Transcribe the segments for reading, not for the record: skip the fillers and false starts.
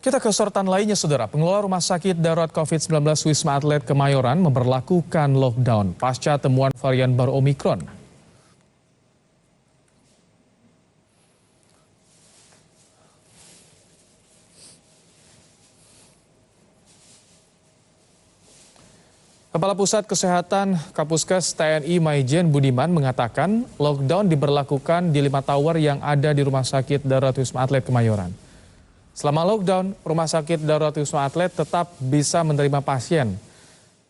Kita ke sorotan lainnya, Saudara. Pengelola Rumah Sakit Darurat COVID-19 Wisma Atlet Kemayoran memberlakukan lockdown pasca temuan varian baru Omikron. Kepala Pusat Kesehatan Kapuskes TNI Maijen Budiman mengatakan lockdown diberlakukan di 5 tower yang ada di Rumah Sakit Darurat Wisma Atlet Kemayoran. Selama lockdown, Rumah Sakit Darurat Wisma Atlet tetap bisa menerima pasien.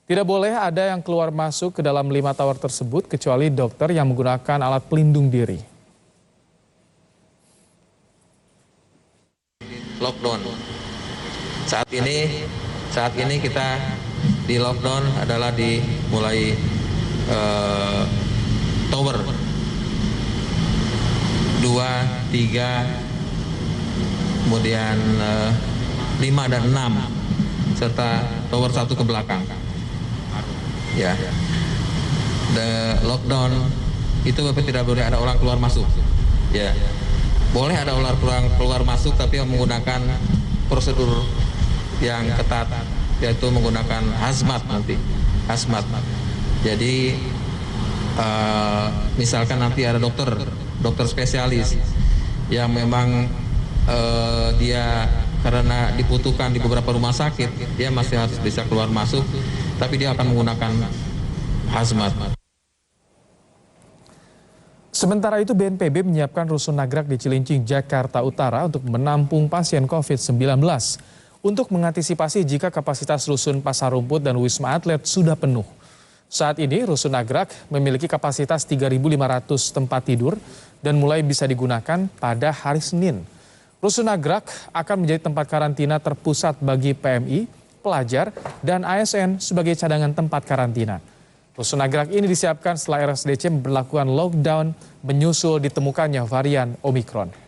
Tidak boleh ada yang keluar masuk ke dalam 5 tower tersebut kecuali dokter yang menggunakan alat pelindung diri. Lockdown. Saat ini kita di lockdown adalah mulai tower 2, 3, kemudian 5 dan 6 serta tower 1 ke belakang. Ya. The lockdown itu tidak boleh ada orang keluar masuk. Ya. Boleh ada orang keluar masuk tapi yang menggunakan prosedur yang ketat, yaitu menggunakan hazmat nanti. Hazmat. Jadi misalkan nanti ada dokter spesialis yang memang dia karena dibutuhkan di beberapa rumah sakit, dia masih harus bisa keluar masuk, tapi dia akan menggunakan hazmat. Sementara itu BNPB menyiapkan rusun nagrak di Cilincing, Jakarta Utara untuk menampung pasien COVID-19. Untuk mengantisipasi jika kapasitas rusun Pasar Rumput dan Wisma Atlet sudah penuh. Saat ini rusun nagrak memiliki kapasitas 3.500 tempat tidur dan mulai bisa digunakan pada hari Senin. Rusun nagrak akan menjadi tempat karantina terpusat bagi PMI, pelajar, dan ASN sebagai cadangan tempat karantina. Rusun nagrak ini disiapkan setelah RSDC memberlakukan lockdown menyusul ditemukannya varian Omikron.